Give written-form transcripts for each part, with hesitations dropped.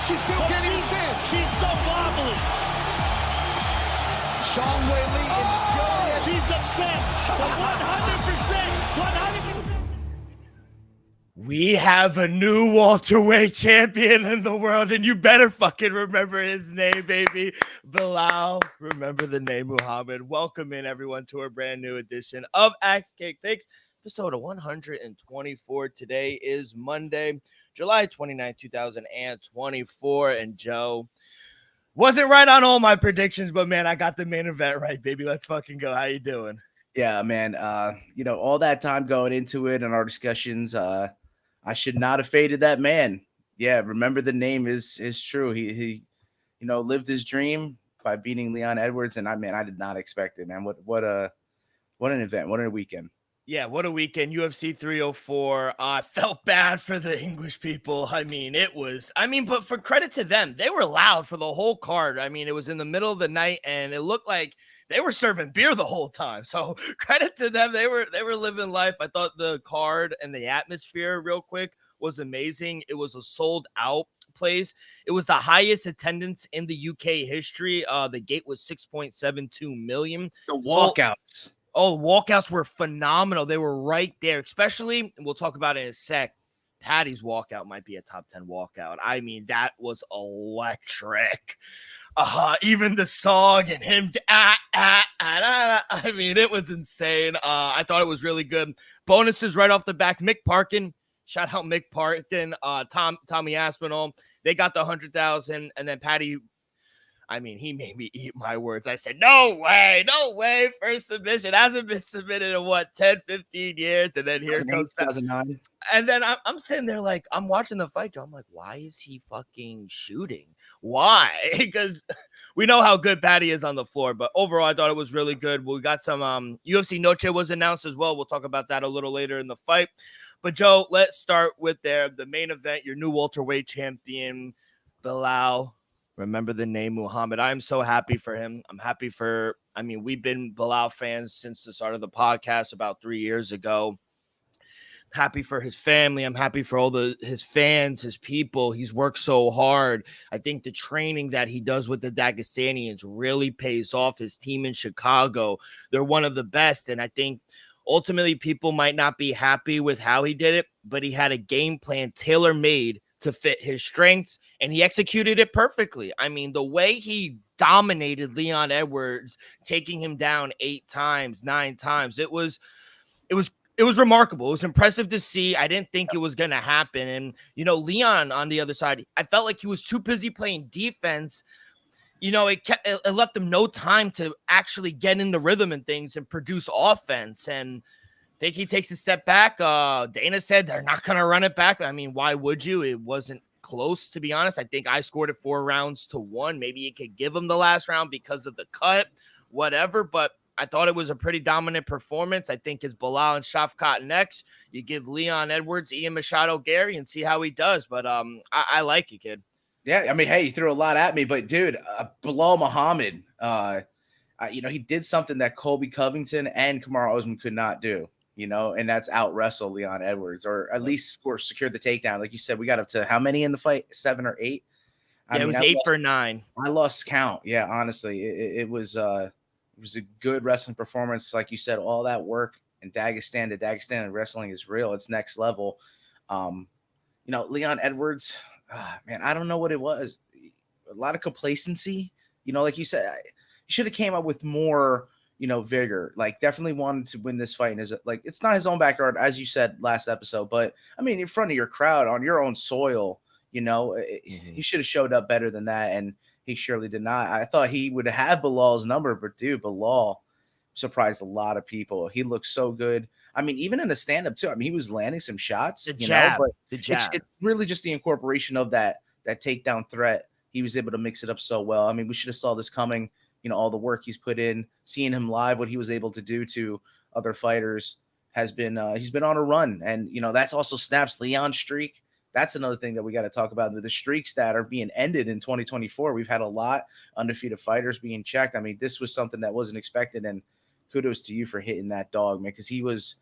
she still can't even stand. She's so wobbly. Zhang Weili is furious. She's upset. But 100%. We have a new welterweight champion in the world, and you better fucking remember his name, baby. Bilal, remember the name Muhammad. Welcome in, everyone, to a brand new edition of Axe Cake Picks, episode 124. Today is Monday, July 29th, 2024. And Joe, wasn't right on all my predictions, but man, I got the main event right, baby. Let's fucking go. How you doing? Yeah, man. All that time going into it and our discussions, I should not have faded that man. Yeah, remember the name is true. He lived his dream by beating Leon Edwards, and I did not expect it, man. What an event, what a weekend. Yeah, what a weekend. UFC 304. I felt bad for the English people. But for credit to them, they were loud for the whole card. I mean, it was in the middle of the night, and it looked like they were serving beer the whole time. So credit to them. They were living life. I thought the card and the atmosphere real quick was amazing. It was a sold out place. It was the highest attendance in the UK history. The gate was 6.72 million. The walkouts. Walkouts were phenomenal. They were right there, especially, and we'll talk about it in a sec, Patty's walkout might be a top 10 walkout. I mean, that was electric. Even the song and him, I mean, it was insane. I thought it was really good. Bonuses right off the back. Mick Parkin, shout out Mick Parkin, Tommy Aspinall. They got the 100,000, and then Patty, I mean, he made me eat my words. I said, no way, first submission. Hasn't been submitted in 10, 15 years. And then here comes 2009. And then I'm sitting there like, I'm watching the fight, Joe. I'm like, why is he fucking shooting? Why? Because we know how good Patty is on the floor. But overall, I thought it was really good. We got some UFC Noche was announced as well. We'll talk about that a little later in the fight. But Joe, let's start with the main event, your new welterweight champion, Bilal. Remember the name Muhammad. I'm so happy for him. We've been Bilal fans since the start of the podcast about 3 years ago. Happy for his family. I'm happy for all his fans, his people. He's worked so hard. I think the training that he does with the Dagestanians really pays off. His team in Chicago, they're one of the best. And I think ultimately people might not be happy with how he did it, but he had a game plan tailor-made to fit his strengths, and he executed it perfectly. I mean, the way he dominated Leon Edwards, taking him down 8 times, 9 times, it was remarkable. It was impressive to see. I didn't think it was going to happen. And, Leon on the other side, I felt like he was too busy playing defense. It left him no time to actually get in the rhythm and things and produce offense. And I think he takes a step back. Dana said they're not going to run it back. I mean, why would you? It wasn't close, to be honest. I think I scored it 4 rounds to 1. Maybe you could give him the last round because of the cut, whatever. But I thought it was a pretty dominant performance. I think it's Bilal and Shavkat next. You give Leon Edwards, Ian Machado, Gary, and see how he does. But I like you, kid. Yeah, I mean, hey, you threw a lot at me, but dude, Bilal Muhammad, he did something that Colby Covington and Kamaru Usman could not do. And that's out wrestle Leon Edwards, or at least secure the takedown. Like you said, we got up to how many in the fight? 7 or 8? It was 8 for 9. I lost count. Yeah, honestly, it was a good wrestling performance. Like you said, all that work in Dagestan to Dagestan and wrestling is real. It's next level. Leon Edwards, man, I don't know what it was. A lot of complacency. Like you said, he should have came up with more vigor. Like, definitely wanted to win this fight. And it's not his own backyard, as you said last episode, but I mean, in front of your crowd on your own soil, he should have showed up better than that. And he surely did not. I thought he would have Bilal's number, but dude, Bilal surprised a lot of people. He looked so good. I mean, even in the stand-up too. I mean, he was landing some shots, the jab. It's really just the incorporation of that takedown threat. He was able to mix it up so well. I mean, we should have saw this coming. All the work he's put in, seeing him live, what he was able to do to other fighters has been, he's been on a run. And, that's also snaps Leon's streak. That's another thing that we got to talk about. The streaks that are being ended in 2024. We've had a lot undefeated fighters being checked. I mean, this was something that wasn't expected, and kudos to you for hitting that dog, man, because he was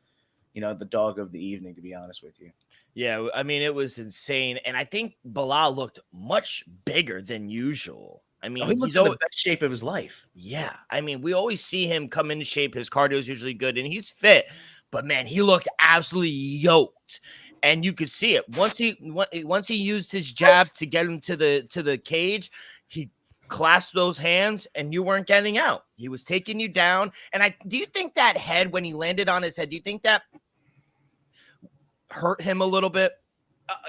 the dog of the evening, to be honest with you. Yeah, I mean, it was insane. And I think Bilal looked much bigger than usual. I Oh, mean, he looked he's in the always, best shape of his life. yeah. I mean, we always see him come into shape. His cardio is usually good and he's fit, but man, he looked absolutely yoked. And you could see it once he used his jab to get him to the cage. He clasped those hands and you weren't getting out. He was taking you down. And do you think that head, when he landed on his head, do you think that hurt him a little bit?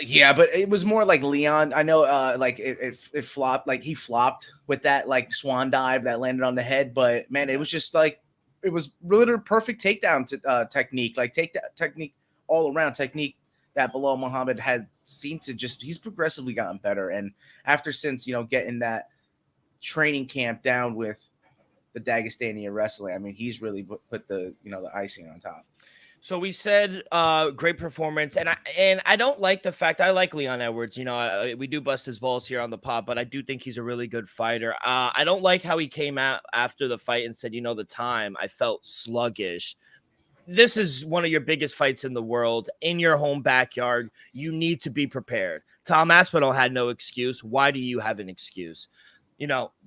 Yeah, but it was more like Leon. I know, like it flopped. Like he flopped with that like swan dive that landed on the head. But man, it was just like it was really perfect takedown technique. Like take that technique all around technique that Bilal Muhammad had seemed to he's progressively gotten better. And since getting that training camp down with the Dagestani wrestling, I mean, he's really put the the icing on top. So we said great performance, and I don't like the fact I like Leon Edwards. We do bust his balls here on the pod, but I do think he's a really good fighter. I don't like how he came out after the fight and said, the time I felt sluggish. This is one of your biggest fights in the world in your home backyard. You need to be prepared. Tom Aspinall had no excuse. Why do you have an excuse?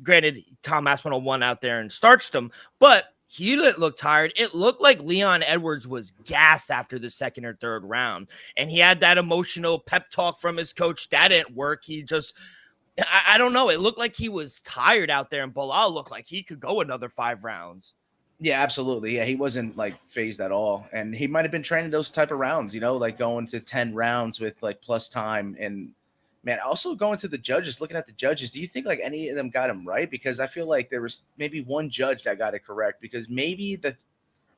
Granted, Tom Aspinall won out there and starched him, but he didn't look tired. It looked like Leon Edwards was gassed after the second or third round. And he had that emotional pep talk from his coach. That didn't work. He just, I don't know. It looked like he was tired out there. And Bilal looked like he could go another 5 rounds. Yeah, absolutely. Yeah, he wasn't like phased at all. And he might have been training those type of rounds, like going to 10 rounds with like plus time. And man, also going to the judges, looking at the judges, do you think like any of them got him right? Because I feel like there was maybe one judge that got it correct, because maybe the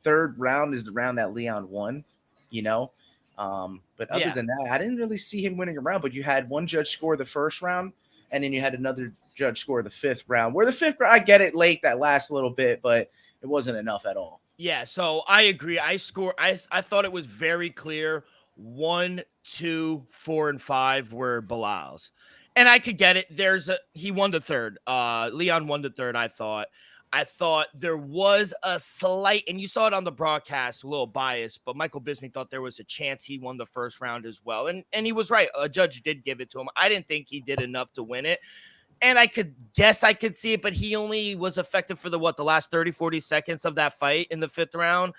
third round is the round that Leon won, but other than that, I didn't really see him winning a round. But you had one judge score the first round, and then you had another judge score the 5th round, where the 5th round, I get it late, that last little bit, but it wasn't enough at all. Yeah, so I agree. I thought it was very clear. 1, 2, 4, and 5 were Bilal's, and I could get it. He won the third. Leon won the third. I thought there was a slight, and you saw it on the broadcast, a little biased, but Michael Bisping thought there was a chance he won the first round as well, and he was right. A judge did give it to him. I didn't think he did enough to win it. And I could see it, but he only was effective for the last 30, 40 seconds of that fight in the 5th round.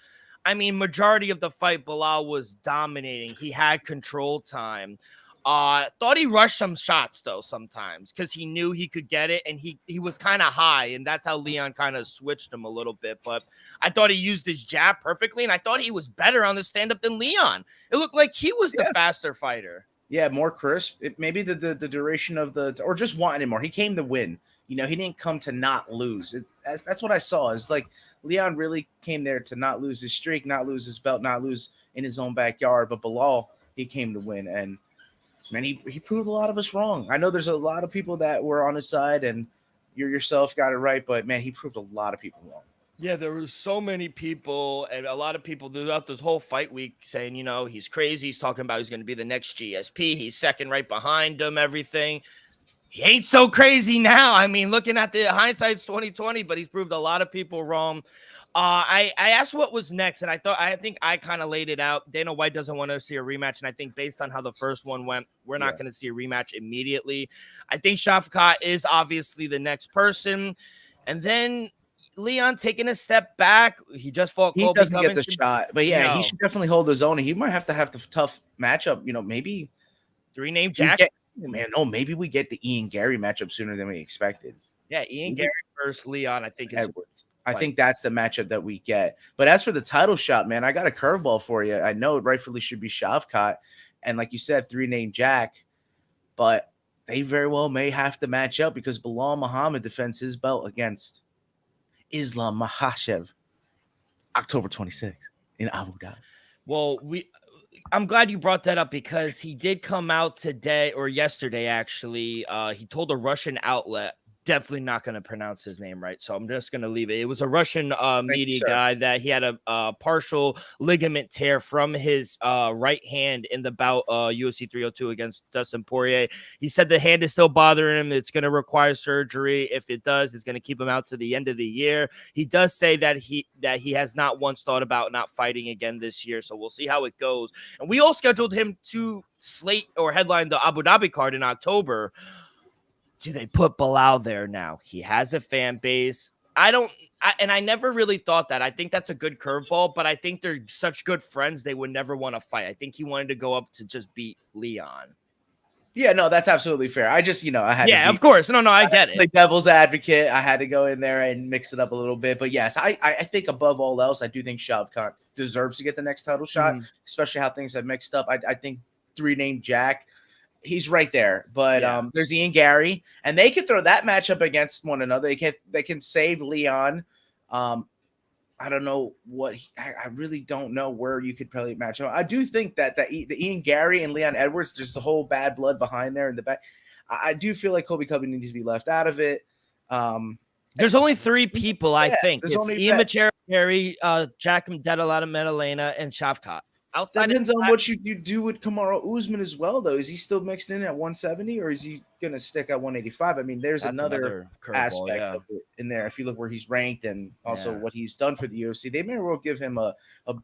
I mean, majority of the fight, Bilal was dominating. He had control time. Thought he rushed some shots, though, sometimes, because he knew he could get it, and he was kind of high, and that's how Leon kind of switched him a little bit. But I thought he used his jab perfectly, and I thought he was better on the stand-up than Leon. It looked like he was the faster fighter. Yeah, more crisp. Maybe the duration of or just wanting it more. He came to win. He didn't come to not lose. That's what I saw. It's like Leon really came there to not lose his streak, not lose his belt, not lose in his own backyard. But Bilal, he came to win. And, man, he proved a lot of us wrong. I know there's a lot of people that were on his side, and you yourself got it right. But, man, he proved a lot of people wrong. Yeah, there were so many people, and a lot of people throughout this whole fight week saying, he's crazy. He's talking about he's going to be the next GSP. He's second right behind him, everything. He ain't so crazy now. I mean, looking at the hindsight's 2020, but he's proved a lot of people wrong. I asked what was next, and I think I kind of laid it out. Dana White doesn't want to see a rematch, and I think based on how the first one went, we're not going to see a rematch immediately. I think Shavkat is obviously the next person, and then Leon taking a step back. He just fought He Colby doesn't Covington. get the shot, but he should definitely hold his own. He might have to have the tough matchup. Maybe 3-name Jack. Maybe we get the Ian Gary matchup sooner than we expected. Yeah, Ian Gary versus Leon, I think, is Edwards. I think that's the matchup that we get. But as for the title shot, man, I got a curveball for you. I know it rightfully should be Shavkat, and like you said, 3-name Jack, but they very well may have to match up because Bilal Muhammad defends his belt against Islam Makhachev October 26th in Abu Dhabi. Well, I'm glad you brought that up because he did come out today or yesterday, actually. He told a Russian outlet definitely not going to pronounce his name right, so I'm just going to leave it. It was a Russian media sir. guy that he had a partial ligament tear from his right hand in the bout UFC 302 against Dustin Poirier. He said the hand is still bothering him. It's going to require surgery. If it does, it's going to keep him out to the end of the year. He does say that he has not once thought about not fighting again this year, so we'll see how it goes. And we all scheduled him to slate or headline the Abu Dhabi card in October. Do they put Bilal there now? He has a fan base. I never really thought that. I think that's a good curveball, but I think they're such good friends they would never want to fight. I think he wanted to go up to just beat Leon. Yeah, no, that's absolutely fair. I just, I had yeah, to of course. No, I get it. The devil's advocate. I had to go in there and mix it up a little bit. But yes, I think above all else, I do think Shavkat deserves to get the next title shot, especially how things have mixed up. I think three-name Jack, he's right there. But there's Ian Gary, and they can throw that matchup against one another. They can save Leon. I don't know I really don't know where you could probably match up. I do think that the Ian Gary and Leon Edwards, there's a whole bad blood behind there in the back. I do feel like Colby Covington needs to be left out of it. There's only three people, I think. It's only Ian Machero, Gary, Jack Dedalata Medellena, and Shavkat. Outside depends on what you do with Kamaru Usman as well, though. Is he still mixed in at 170 or is he going to stick at 185? I mean, there's another aspect of it in there. If you look where he's ranked and also what he's done for the UFC, they may well give him a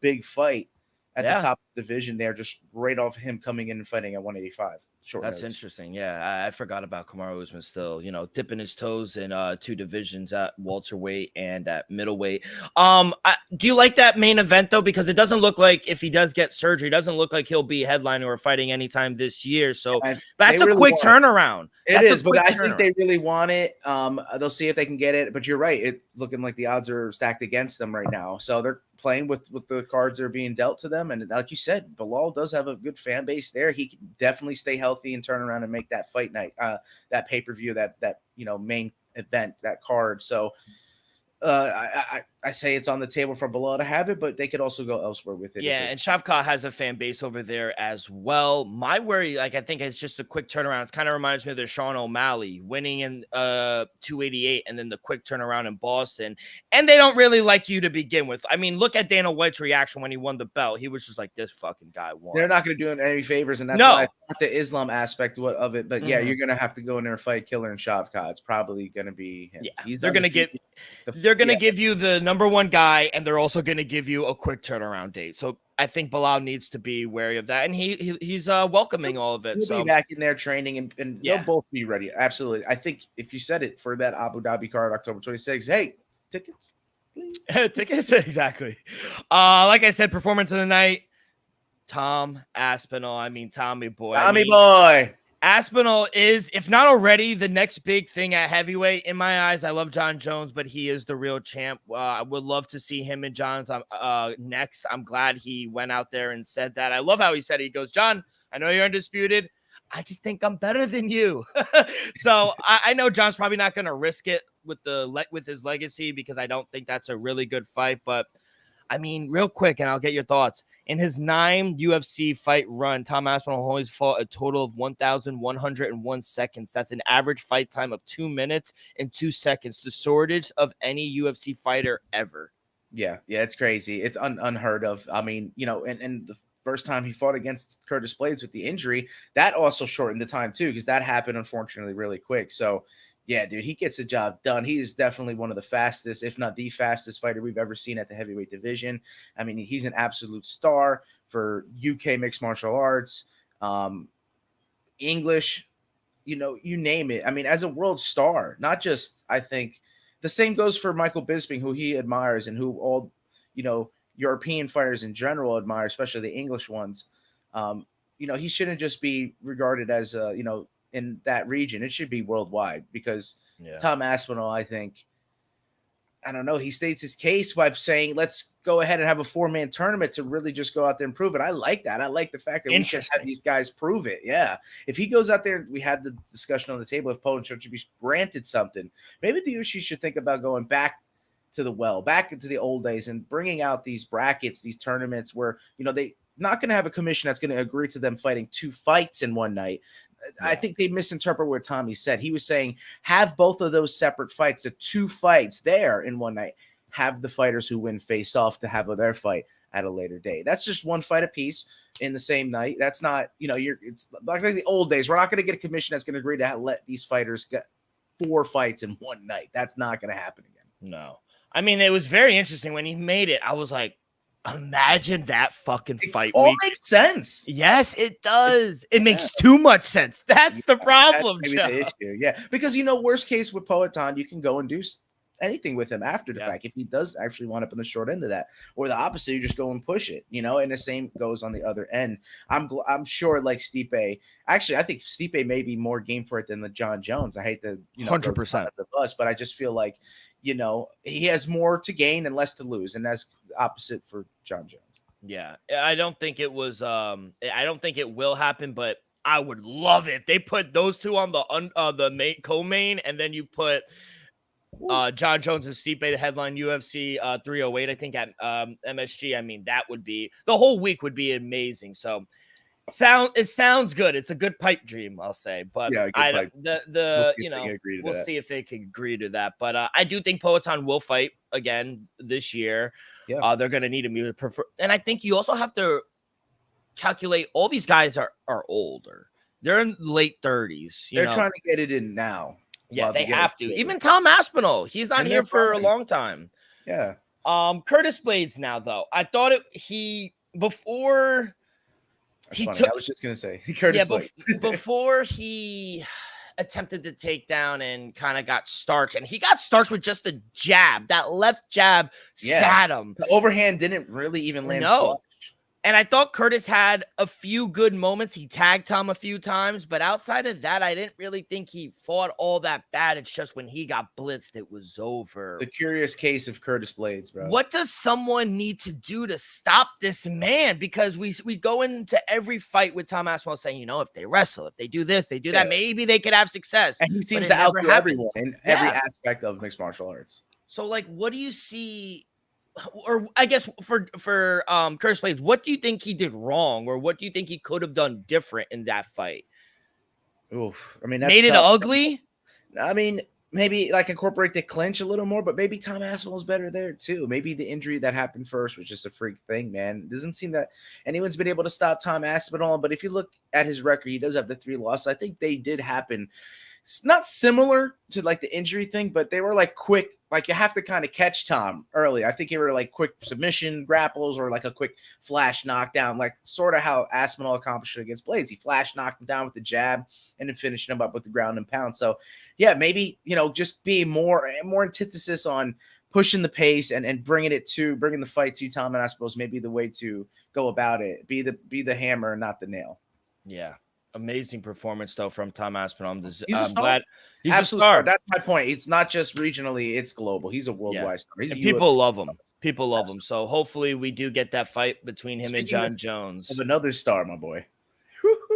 big fight at the top of the division there, just right off him coming in and fighting at 185. That's interesting. Yeah, I forgot about Kamaru Usman still, dipping his toes in two divisions at welterweight and at middleweight. Do you like that main event though? Because it doesn't look like if he does get surgery, it doesn't look like he'll be headlining or fighting anytime this year. So that's a quick turnaround. It is, but I think they really want it. They'll see if they can get it. But you're right. It's looking like the odds are stacked against them right now. So they're playing with the cards that are being dealt to them. And like you said, Bilal does have a good fan base there. He can definitely stay healthy and turn around and make that fight night, that pay-per-view, that main event, that card. So I say it's on the table for Bilal to have it, but they could also go elsewhere with it. Yeah, and Shavkat has a fan base over there as well. My worry, I think it's just a quick turnaround. It kind of reminds me of the Sean O'Malley winning in 288 and then the quick turnaround in Boston. And they don't really like you to begin with. I mean, look at Dana White's reaction when he won the belt. He was just like, this fucking guy won. They're not going to do him any favors, and that's why I thought the Islam aspect of it. But yeah, you're going to have to go in there and fight Killer and Shavkat. It's probably going to be him. Yeah, they're going to give you the number one guy, and they're also going to give you a quick turnaround date. So I think Bilal needs to be wary of that, and he's welcoming all of it. He'll be back in there training, and they'll both be ready. Absolutely. I think if you said it for that Abu Dhabi card, October 26th, hey, tickets, please. Tickets, exactly. Like I said, performance of the night, Tom Aspinall. I mean, Tommy boy. Aspinall is, if not already, the next big thing at heavyweight. In my eyes, I love John Jones, but he is the real champ. I would love to see him and John's next. I'm glad he went out there and said that. I love how he said it. He goes, John, I know you're undisputed. I just think I'm better than you. So I know John's probably not going to risk it with his legacy because I don't think that's a really good fight. But I mean, real quick, and I'll get your thoughts. In his 9 UFC fight run, Tom Aspinall always fought a total of 1,101 seconds. That's an average fight time of 2 minutes and 2 seconds, the shortest of any UFC fighter ever. Yeah, it's crazy. It's unheard of. I mean, and the first time he fought against Curtis Blades with the injury, that also shortened the time too, because that happened, unfortunately, really quick. So, yeah, dude, he gets the job done. He is definitely one of the fastest, if not the fastest fighter we've ever seen at the heavyweight division. I mean, he's an absolute star for UK mixed martial arts, English, you name it. I mean, as a world star, not just, I think, the same goes for Michael Bisping, who he admires and who all, European fighters in general admire, especially the English ones. He shouldn't just be regarded as, in that region. It should be worldwide because Tom Aspinall, I think, I don't know, he states his case by saying, let's go ahead and have a 4-man tournament to really just go out there and prove it. I like that. I like the fact that we should have these guys prove it. Yeah. If he goes out there, we had the discussion on the table, if Poland should be granted something, maybe the UFC should think about going back to back into the old days and bringing out these brackets, these tournaments where, they not going to have a commission that's going to agree to them fighting 2 fights in one night. I think they misinterpret what Tommy said. He was saying have both of those separate fights, the 2 fights there in one night. Have the fighters who win face off to have their fight at a later date. That's just 1 fight apiece in the same night. That's not, it's like the old days. We're not going to get a commission that's going to agree to let these fighters get 4 fights in one night. That's not going to happen again. No. I mean, it was very interesting when he made it. I was like, imagine that fucking fight All week. makes sense. Yes, it does. It makes too much sense. That's the problem, That's Joe. maybe the issue. Yeah, because worst case with Poatan, you can go and do anything with him after the fact if he does actually wind up in the short end of that, or the opposite, you just go and push it, and the same goes on the other end. I'm sure like Stipe. Actually, I think Stipe may be more game for it than the John Jones. I hate to 100% the bus, but I just feel like he has more to gain and less to lose, and that's the opposite for John Jones. Yeah, I don't think it was. I don't think it will happen, but I would love it if they put those two on the main co-main, and then you put John Jones and Stipe, the headline UFC 308. I think at MSG. I mean, that would be the whole week would be amazing. So. It sounds good. It's a good pipe dream, I'll say. But yeah, we'll see if they can agree to that. But I do think Poatan will fight again this year. Yeah. They're gonna need him. And I think you also have to calculate all these guys are older. They're in late 30s. They're trying to get it in now. Yeah, they have to. Even Tom Aspinall, he's not here for a long time. Yeah. Curtis Blades now, though. I thought before. I was just gonna say Curtis Blades. Before he attempted to take down and kind of got starched, and he got starched with just a jab. That left jab sat him. The overhand didn't really even land. No. And I thought Curtis had a few good moments. He tagged Tom a few times, but outside of that, I didn't really think he fought all that bad. It's just when he got blitzed, it was over. The curious case of Curtis Blades, bro. What does someone need to do to stop this man? Because we go into every fight with Tom Aspinall saying, if they wrestle, if they do this, they do that, maybe they could have success. And he seems to outdo everyone in every aspect of mixed martial arts. So, what do you see? Or I guess for Curtis Blades, what do you think he did wrong, or what do you think he could have done different in that fight? Oof, I mean, that's made it tough. Ugly. I mean, maybe incorporate the clinch a little more, but maybe Tom Aspinall's better there too. Maybe the injury that happened first was just a freak thing, man. It doesn't seem that anyone's been able to stop Tom Aspinall, but if you look at his record, he does have the 3 losses. I think they did happen. It's not similar to the injury thing, but they were quick. You have to kind of catch Tom early. I think they were quick submission grapples or a quick flash knockdown, sort of how Aspinall accomplished it against Blades. He flash knocked him down with the jab and then finished him up with the ground and pound. So yeah, maybe, just be more antithesis on pushing the pace and bringing the fight to Tom, and I suppose maybe the way to go about it. Be the hammer, not the nail. Yeah. Amazing performance though from Tom Aspinall. He's a star. He's a star. That's my point. It's not just regionally; it's global. He's a worldwide star. People love him. People love him. So hopefully we do get that fight between him and John Jones. Of another star, my boy.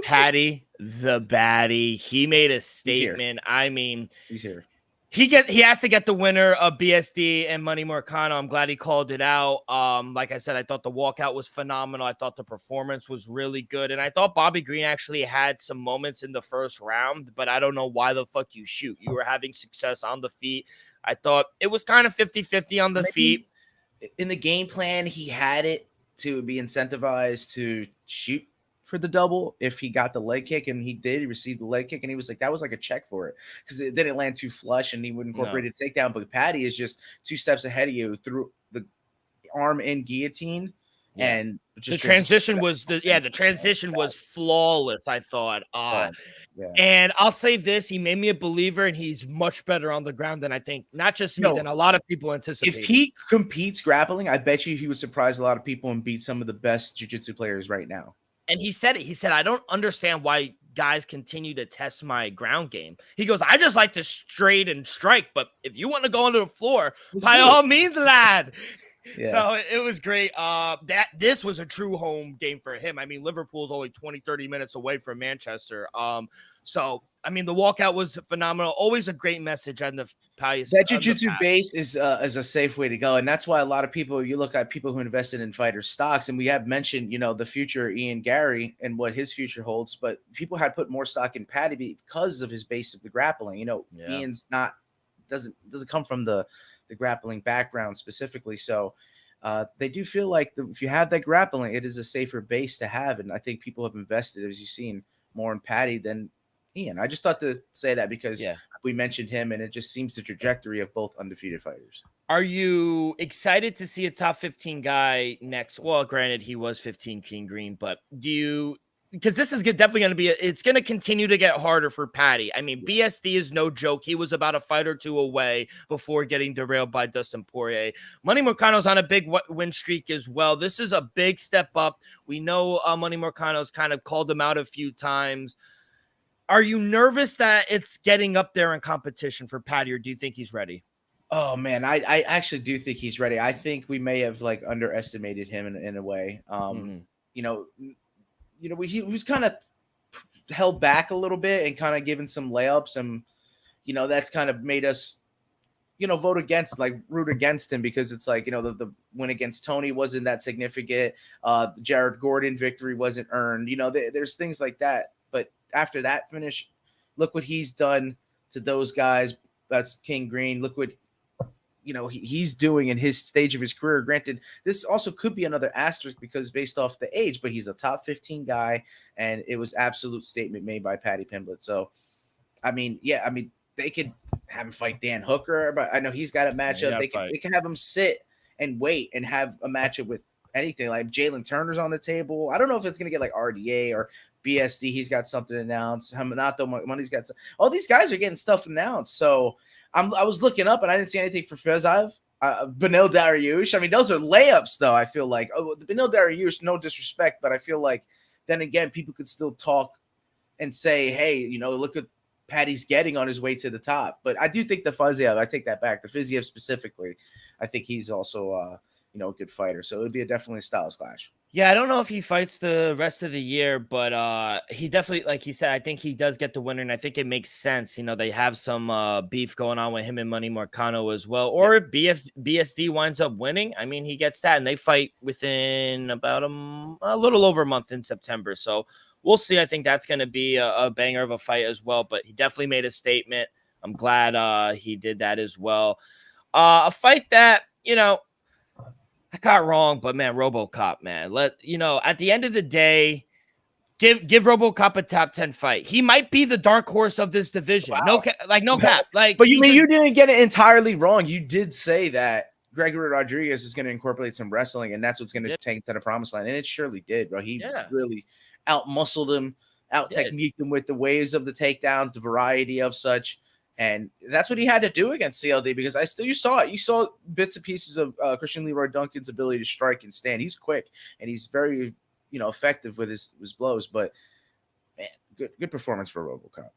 Patty the Baddie. He made a statement. I mean, he's here. He has to get the winner of BSD and Money Morcano. I'm glad he called it out. Like I said, I thought the walkout was phenomenal. I thought the performance was really good. And I thought Bobby Green actually had some moments in the first round, but I don't know why the fuck you shoot. You were having success on the feet. I thought it was kind of 50-50 on the feet. In the game plan, he had it to be incentivized to shoot for the double if he got the leg kick, and he received the leg kick, and he was that was a check for it because it didn't land too flush and he would incorporate a takedown. But Patty is just 2 steps ahead of you through the arm in guillotine. And the transition was flawless, I thought. And I'll say this, he made me a believer, and he's much better on the ground than I think, not just me, than a lot of people anticipated. If he competes grappling, I bet you he would surprise a lot of people and beat some of the best jiu-jitsu players right now. And he said it. He said, I don't understand why guys continue to test my ground game. He goes, I just like to straight and strike, but if you want to go onto the floor, by all means, lad. Yeah. So it was great. This was a true home game for him. I mean, Liverpool's only 20, 30 minutes away from Manchester. So I mean, the walkout was phenomenal. Always a great message on the Palace. That jiu-jitsu base is a safe way to go, and that's why a lot of people, you look at people who invested in fighter stocks, and we have mentioned, the future Ian Gary and what his future holds, but people had put more stock in Paddy because of his base of the grappling. Ian's doesn't come from the grappling background specifically, so they do feel like if you have that grappling, it is a safer base to have, and I think people have invested, as you've seen, more in Paddy than Ian. I just thought to say that because we mentioned him, and it just seems the trajectory of both undefeated fighters. Are you excited to see a top 15 guy next? Well, granted, he was 15 King Green, but because this is definitely going to be, it's going to continue to get harder for Paddy. I mean, BSD is no joke. He was about a fight or two away before getting derailed by Dustin Poirier. Manny Moicano's on a big win streak as well. This is a big step up. We know Manny Moicano's kind of called him out a few times. Are you nervous that it's getting up there in competition for Paddy, or do you think he's ready? Oh man, I actually do think he's ready. I think we may have underestimated him in a way. He was kind of held back a little bit and kind of given some layups, and that's kind of made us root against him, because it's the win against Tony wasn't that significant. Jared Gordon victory wasn't earned. There's things like that. But after that finish, look what he's done to those guys. That's King Green. Look what he's doing in his stage of his career. Granted, this also could be another asterisk because based off the age, but he's a top 15 guy, and it was absolute statement made by Paddy Pimblett. So, they could have him fight Dan Hooker, but I know he's got a matchup. They can have him sit and wait and have a matchup with anything. Like Jalen Turner's on the table. I don't know if it's gonna get like RDA or BSD. He's got something announced. Money's got all these guys are getting stuff announced. So I was looking up and I didn't see anything for Fiziev, Beneil Dariush. I mean, those are layups, though. I feel like Beneil Dariush, no disrespect, but I feel like then again, people could still talk and say, hey, look at Paddy's getting on his way to the top. But I do think the Fiziev, I take that back. The Fiziev specifically, I think he's also a good fighter. So it would be definitely a styles clash. Yeah, I don't know if he fights the rest of the year, but he definitely, like he said, I think he does get the winner, and I think it makes sense. They have some beef going on with him and Manny Moicano as well. Or if BSD winds up winning, I mean, he gets that, and they fight within about a little over a month in September. So we'll see. I think that's going to be a banger of a fight as well, but he definitely made a statement. I'm glad he did that as well. A fight that, I got wrong, but man, RoboCop, man. At the end of the day, give RoboCop a top 10 fight. He might be the dark horse of this division. Wow. No cap. But you didn't get it entirely wrong. You did say that Gregory Rodriguez is going to incorporate some wrestling, and that's what's going to take to the promised land. And it surely did, bro. He really out-muscled him, out-techniqued him with the waves of the takedowns, the variety of such. And that's what he had to do against CLD, because you saw it. You saw bits and pieces of Christian Leroy Duncan's ability to strike and stand. He's quick and he's very, effective with his blows. But man, good performance for RoboCop.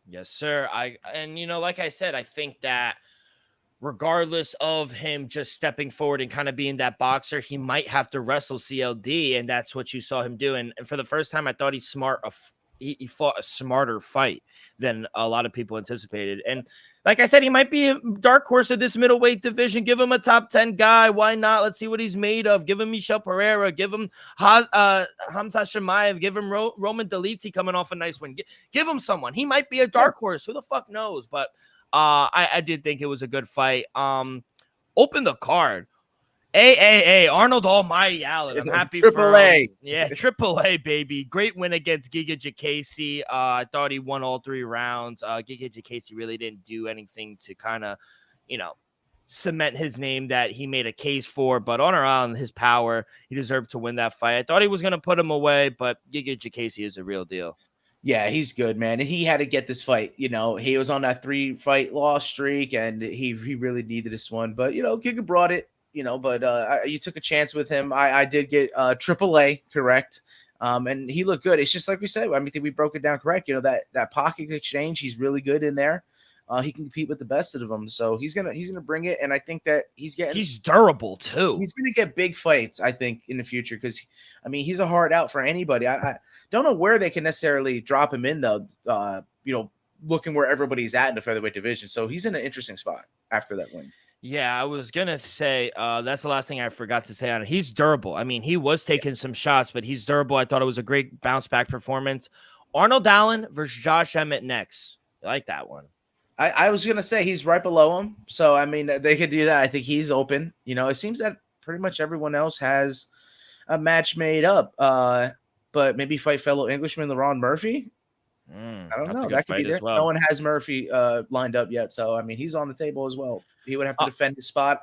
Yes, sir. Like I said, I think that regardless of him just stepping forward and kind of being that boxer, he might have to wrestle CLD, and that's what you saw him do. And for the first time, I thought he fought a smarter fight than a lot of people anticipated. And like I said, he might be a dark horse of this middleweight division. Give him a top 10 guy. Why not? Let's see what he's made of. Give him Michel Pereira. Give him Hamza Chimaev. Give him Roman Dolidze coming off a nice win. Give him someone. He might be a dark horse. Who the fuck knows? But I did think it was a good fight. Open the card. Arnold Almighty Allen. I'm happy Triple A. Yeah, Triple A, baby. Great win against Giga Jacasey. I thought he won all 3 rounds. Giga Jacasey really didn't do anything to kind of, cement his name that he made a case for. But on around his power, he deserved to win that fight. I thought he was going to put him away, but Giga Jacasey is a real deal. Yeah, he's good, man. And he had to get this fight. He was on that 3-fight loss streak, and he really needed this one. But, Giga brought it. But you took a chance with him. I did get AAA correct, and he looked good. It's just like we said. I think we broke it down correct. That pocket exchange, he's really good in there. he can compete with the best of them. So he's gonna bring it, and I think that he's durable too. He's gonna get big fights, I think, in the future because I mean he's a hard out for anybody. I don't know where they can necessarily drop him in though. Looking where everybody's at in the featherweight division, so he's in an interesting spot after that win. Yeah, I was gonna say that's the last thing I forgot to say on it. He's durable. I mean, he was taking some shots, but he's durable. I thought it was a great bounce back performance. Arnold Allen versus Josh Emmett next. I like that one. I was gonna say he's right below him, so I mean they could do that. I think he's open. It seems that pretty much everyone else has a match made up. But maybe fight fellow Englishman LaRon Murphy. I don't know. That could be there. Well. No one has Murphy lined up yet, so I mean he's on the table as well. He would have to defend his spot.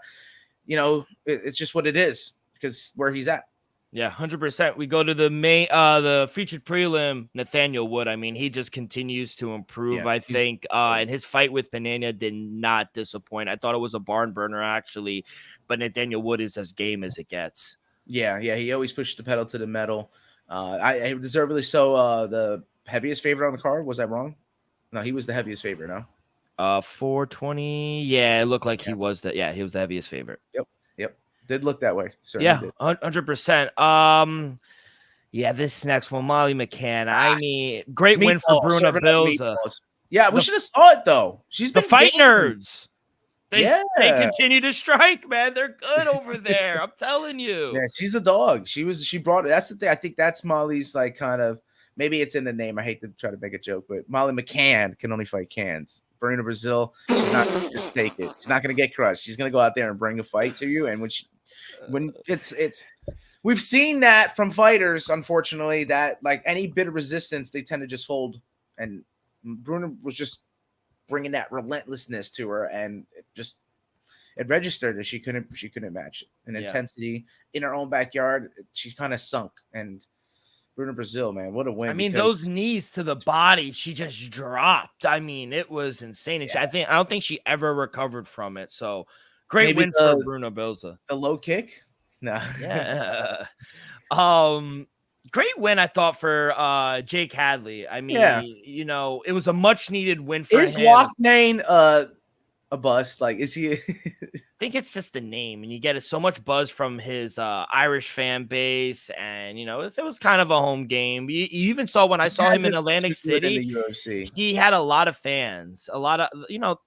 It's just what it is because where he's at. Yeah, 100%. We go to the featured prelim, Nathaniel Wood. I mean, he just continues to improve, I think. And his fight with Peña did not disappoint. I thought it was a barn burner, actually. But Nathaniel Wood is as game as it gets. Yeah. He always pushed the pedal to the metal. I deservedly so. The heaviest favorite on the card. Was I wrong? No, he was the heaviest favorite, no? 420. Yeah, it looked like he was the heaviest favorite. Yep. Did look that way. Yeah, 100%. Yeah, this next one, Molly McCann. I mean, great win for Bruna Bilza. Yeah, we should have saw it though. She's the fight nerds. They continue to strike, man. They're good over there. I'm telling you. Yeah, she's a dog. She brought it. That's the thing. I think that's Molly's like kind of maybe it's in the name. I hate to try to make a joke, but Molly McCann can only fight cans. Bruna Brazil, she's not going to just take it. She's not going to get crushed. She's going to go out there and bring a fight to you. And when it's we've seen that from fighters, unfortunately, that like any bit of resistance, they tend to just fold. And Bruna was just bringing that relentlessness to her, and it registered that she couldn't match it. And intensity in her own backyard, she kind of sunk. And Bruna Brazil, man, what a win! I mean, those knees to the body, she just dropped. I mean, it was insane. Yeah. I don't think she ever recovered from it. So great win for Bruna Bilza. The low kick, no, yeah. Great win, I thought, for Jake Hadley. I mean, it was a much needed win for him. Is Loughnane a bust? Like, is he? I think it's just the name, and you get so much buzz from his Irish fan base, and it was kind of a home game. You even saw when I saw him in Atlantic City, in the UFC. He had a lot of fans, a lot of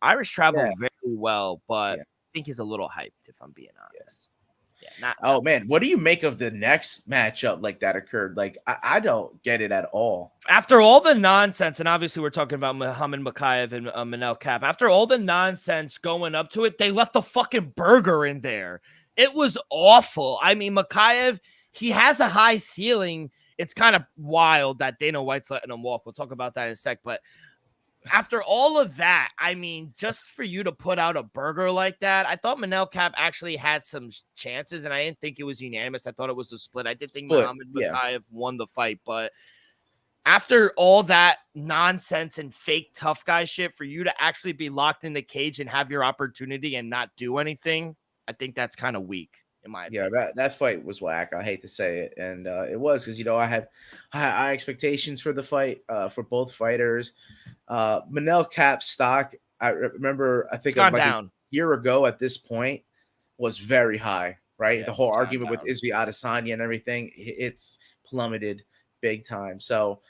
Irish travel very well, but I think he's a little hyped, if I'm being honest. Oh man, what do you make of the next matchup like that occurred? Like I don't get it at all. After all the nonsense, and obviously we're talking about Muhammad Mokaev and Manel Kape. After all the nonsense going up to it, they left the fucking burger in there. It was awful. I mean, Mokaev, he has a high ceiling. It's kind of wild that Dana White's letting him walk. We'll talk about that in a sec, but after all of that, I mean, just for you to put out a burger like that, I thought Manel Kape actually had some chances, and I didn't think it was unanimous. I thought it was a split. I did think Muhammad Mokaev won the fight, but after all that nonsense and fake tough guy shit, for you to actually be locked in the cage and have your opportunity and not do anything, I think that's kind of weak. In my opinion. That fight was whack. I hate to say it, and it was because I had high expectations for the fight for both fighters. Manel Kape's stock, I remember, I think like a year ago at this point was very high. Right, the whole argument with Izzy Adesanya and everything, it's plummeted big time. So,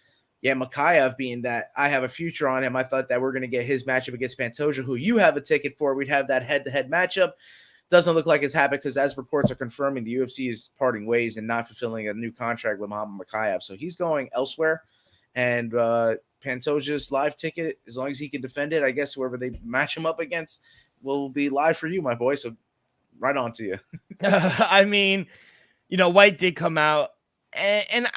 Mokaev being that I have a future on him, I thought that we're going to get his matchup against Pantoja, who you have a ticket for. We'd have that head-to-head matchup. Doesn't look like it's happened because as reports are confirming, the UFC is parting ways and not fulfilling a new contract with Muhammad Mokaev. So he's going elsewhere. And Pantoja's live ticket, as long as he can defend it, I guess whoever they match him up against will be live for you, my boy. So right on to you. I mean, White did come out and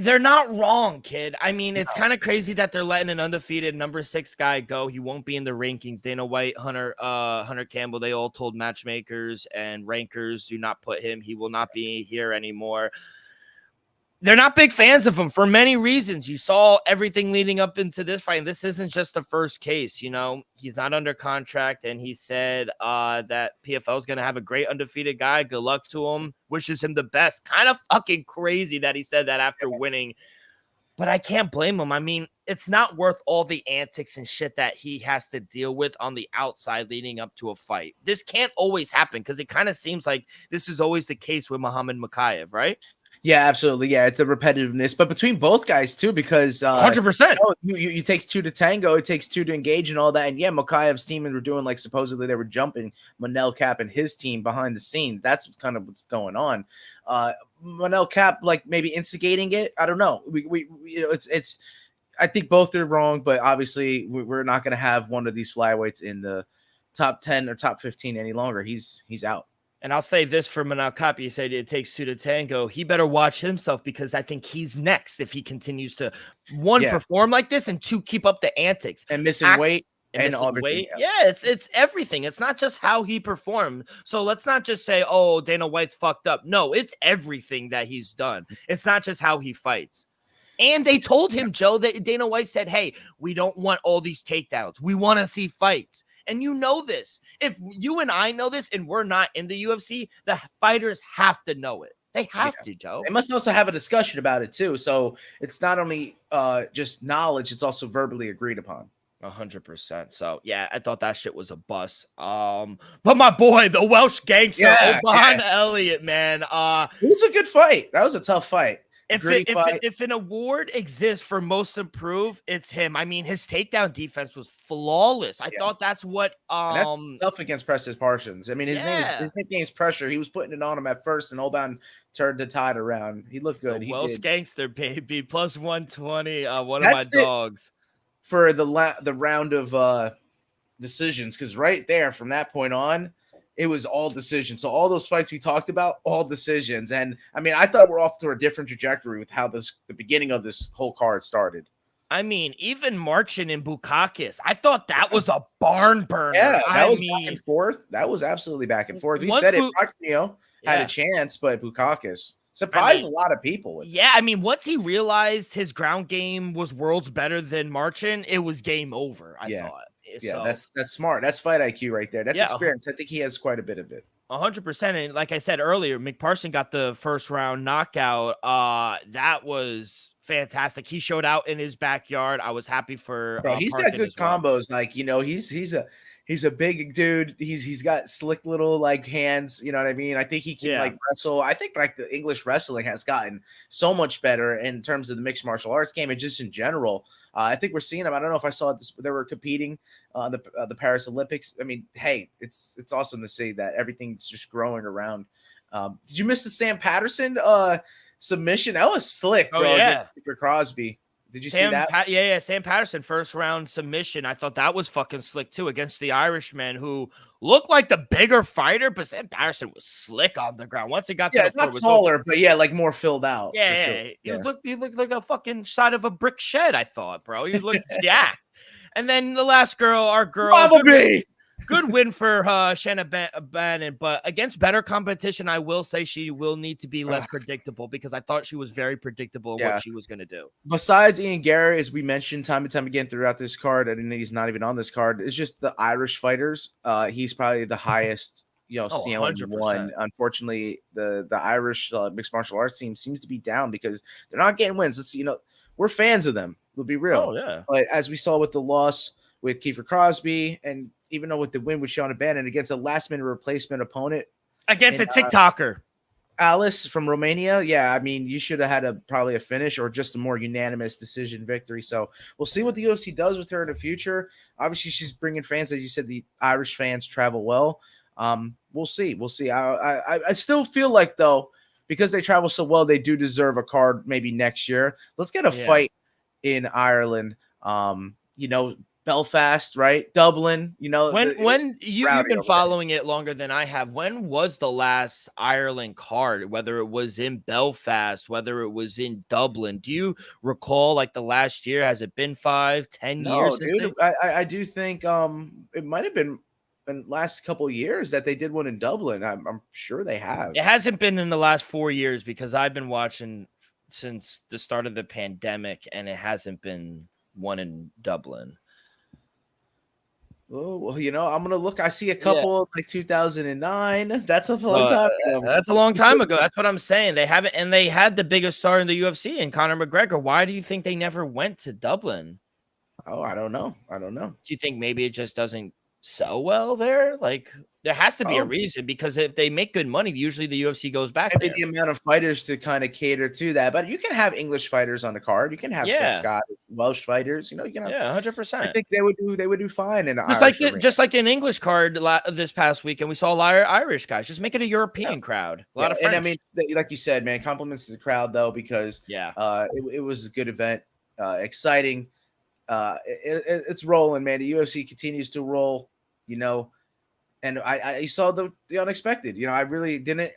they're not wrong, kid. I mean, it's kind of crazy that they're letting an undefeated number 6 guy go. He won't be in the rankings. Dana White, Hunter Campbell, they all told matchmakers and rankers, do not put him. He will not be here anymore. They're not big fans of him for many reasons. You saw everything leading up into this fight. And this isn't just the first case. He's not under contract. And he said that PFL is going to have a great undefeated guy. Good luck to him. Wishes him the best. Kind of fucking crazy that he said that after winning. But I can't blame him. I mean, it's not worth all the antics and shit that he has to deal with on the outside leading up to a fight. This can't always happen because it kind of seems like this is always the case with Muhammad Mokaev, right? Yeah, absolutely. Yeah, it's a repetitiveness, but between both guys too, because 100%. it takes two to tango, it takes two to engage and all that. And yeah, Mokaev's team and were doing like supposedly they were jumping Manel Cap and his team behind the scenes. That's kind of what's going on. Manel Cap like maybe instigating it. I don't know. We you know, it's. I think both are wrong, but obviously we're not going to have one of these flyweights in the top 10 or top 15 any longer. He's out. And I'll say this for Manel Kape. You said it takes two to tango. He better watch himself because I think he's next if he continues to, one, perform like this, and two, keep up the antics. And missing weight. And weight. Yeah, it's everything. It's not just how he performed. So let's not just say, oh, Dana White's fucked up. No, it's everything that he's done. It's not just how he fights. And they told him, Joe, that Dana White said, hey, we don't want all these takedowns. We want to see fights. And you know this. If you and I know this and we're not in the UFC, the fighters have to know it. They have to, Joe. They must also have a discussion about it, too. So it's not only just knowledge, it's also verbally agreed upon. 100%. So yeah, I thought that shit was a bust. But my boy, the Welsh gangster, Oban Elliott, man. It was a good fight. That was a tough fight. If an award exists for most improved, it's him. I mean, his takedown defense was flawless. I thought that's what that's tough against Preston Parsons. I mean, his nickname's Pressure. He was putting it on him at first, and Oban turned the tide around. He looked good. The Welsh gangster, baby, plus 120. One of my dogs for the round of decisions, because right there from that point on, it was all decisions. So all those fights we talked about, all decisions. And I mean, I thought we're off to a different trajectory with how the beginning of this whole card started. I mean, even Marcin and Bukakis, I thought that was a barn burner. Yeah, that was back and forth. That was absolutely back and forth. We said it, had a chance, but Bukakis surprised a lot of people. Yeah, I mean, once he realized his ground game was worlds better than Marcin, it was game over, I thought. Yeah, that's smart. That's fight IQ right there. That's experience. I think he has quite a bit of it. 100%. And like I said earlier, McParson got the first round knockout. That was fantastic. He showed out in his backyard. I was happy for. Bro, he's got good combos. Like, you know, he's a big dude. He's got slick little like hands. You know what I mean? I think he can like wrestle. I think like the English wrestling has gotten so much better in terms of the mixed martial arts game and just in general. I think we're seeing them. I don't know if I saw this. They were competing the Paris Olympics. I mean, hey, it's awesome to see that everything's just growing around. Did you miss the Sam Patterson submission? That was slick, bro. Oh, yeah. For Crosby. Did you see that? Sam Patterson, first round submission. I thought that was fucking slick too against the Irishman, who looked like the bigger fighter, but Sam Patterson was slick on the ground. Once it got to the floor, not taller, but like more filled out. Yeah. You looked like a fucking side of a brick shed, I thought, bro. You looked jacked. And then the last girl, our girl, good win for Shanna Bannon, but against better competition, I will say she will need to be less predictable because I thought she was very predictable in what she was going to do. Besides Ian Gary, as we mentioned time and time again throughout this card, and he's not even on this card, it's just the Irish fighters. He's probably the highest, CM1. Unfortunately, the Irish mixed martial arts team seems to be down because they're not getting wins. We're fans of them. We'll be real. Oh, yeah. But as we saw with the loss with Kiefer Crosby, and even though with the win with Sean Bannon against a last-minute replacement opponent. Against a TikToker. Alice from Romania. Yeah, I mean, you should have had probably a finish or just a more unanimous decision victory. So we'll see what the UFC does with her in the future. Obviously, she's bringing fans. As you said, the Irish fans travel well. We'll see. I still feel like, though, because they travel so well, they do deserve a card maybe next year. Let's get a fight in Ireland. Belfast, right? Dublin, when you've been following it longer than I have, when was the last Ireland card, whether it was in Belfast, whether it was in Dublin? Do you recall like the last year? Has it been 5-10 years? Dude, I do think it might have been in the last couple of years that they did one in Dublin. I'm sure they have. It hasn't been in the last 4 years because I've been watching since the start of the pandemic and it hasn't been one in Dublin. Oh, well, I'm gonna look. I see a Yeah. couple like 2009. That's a long time ago. That's a long time ago. That's what I'm saying. They haven't, and they had the biggest star in the UFC in Conor McGregor. Why do you think they never went to Dublin? Oh, I don't know. I don't know. Do you think maybe it just doesn't sell well there? Like, there has to be a Oh. reason, because if they make good money, usually the UFC goes back Maybe there. the amount of fighters to kind of cater to that, but you can have English fighters on the card. You can have Yeah. Scottish, Welsh fighters. You can have. Yeah, I 100%. think they would do fine in Just like an English card this past weekend, we saw a lot of Irish guys. Just make it a European crowd. A lot of French. And I mean, like you said, man, compliments to the crowd though, because yeah, it was a good event, exciting. It's rolling, man. The UFC continues to roll, and I saw the unexpected. I really didn't.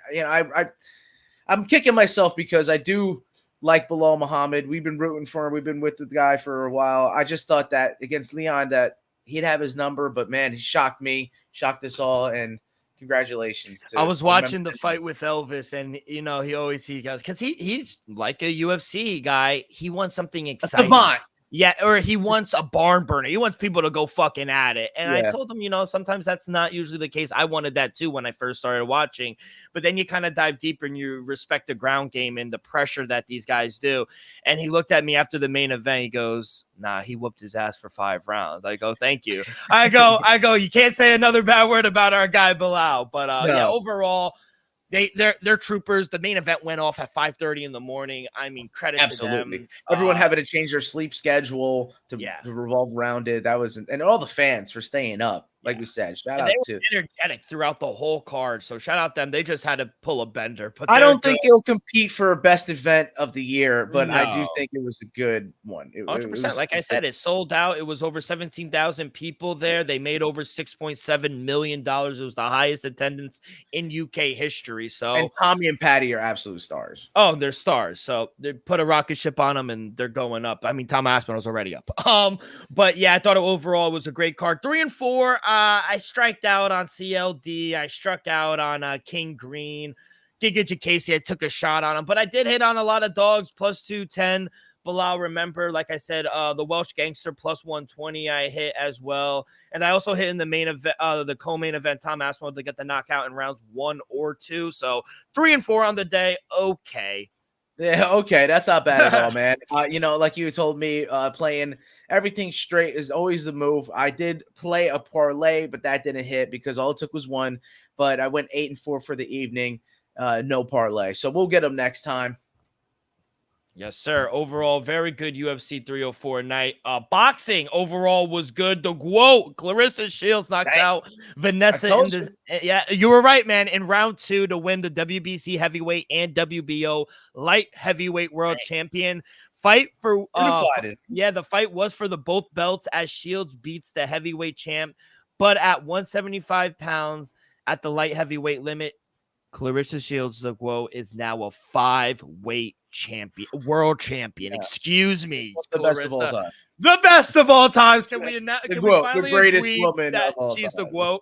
I'm kicking myself because I do like Bilal Muhammad. We've been rooting for him. We've been with the guy for a while. I just thought that against Leon that he'd have his number, but man, he shocked me, shocked us all, and congratulations. I was watching the fight with Elvis, and he always goes, because he's like a UFC guy. He wants something exciting. Savant. Yeah, or he wants a barn burner. He wants people to go fucking at it. And Yeah. I told him, sometimes that's not usually the case. I wanted that too when I first started watching. But then you kind of dive deeper and you respect the ground game and the pressure that these guys do. And he looked at me after the main event. He goes, nah, he whooped his ass for 5 rounds. I go, thank you. I go, you can't say another bad word about our guy Bilal. But yeah, overall, they're troopers. The main event went off at 5:30 in the morning. I mean, credit to them. Everyone having to change their sleep schedule to revolve around it. That was, and all the fans for staying up. Like we said, shout out to energetic throughout the whole card. So shout out them. They just had to pull a bender. But I don't think it'll compete for best event of the year, but I do No. think it was a good one. 100%. Like I said, it sold out. It was over 17,000 people there. They made over $6.7 million. It was the highest attendance in UK history. So and Tommy and Patty are absolute stars. Oh, they're stars. So they put a rocket ship on them and they're going up. I mean, Tom Aspinall's already up. But yeah, I thought overall it was a great card. 3 and 4. I striked out on CLD. I struck out on King Green. Giga Jacasey, I took a shot on him, but I did hit on a lot of dogs. Plus 210. Bilal, remember, like I said, the Welsh Gangster plus 120 I hit as well. And I also hit in the main event, the co-main event, Tom Aspinall to get the knockout in rounds 1 or 2. So 3 and 4 on the day. Okay. Yeah, okay. That's not bad at all, man. Like you told me, playing everything straight is always the move. I did play a parlay, but that didn't hit because all it took was 1. But I went 8 and 4 for the evening. No parlay. So we'll get them next time. Yes, sir. Overall, very good UFC 304 night. Boxing overall was good. The GWOAT, Clarissa Shields knocks out Vanessa. Yeah, you were right, man. In round 2 to win the WBC heavyweight and WBO light heavyweight world champion. Fight for the fight was for the both belts as Shields beats the heavyweight champ, but at 175 pounds at the light heavyweight limit, Clarissa Shields, the GWOAT, is now a 5-weight champion, world champion. Yeah. Excuse me, the best of all time. The best of all times. Can we finally the greatest agree woman that of all she's time. the GWOAT?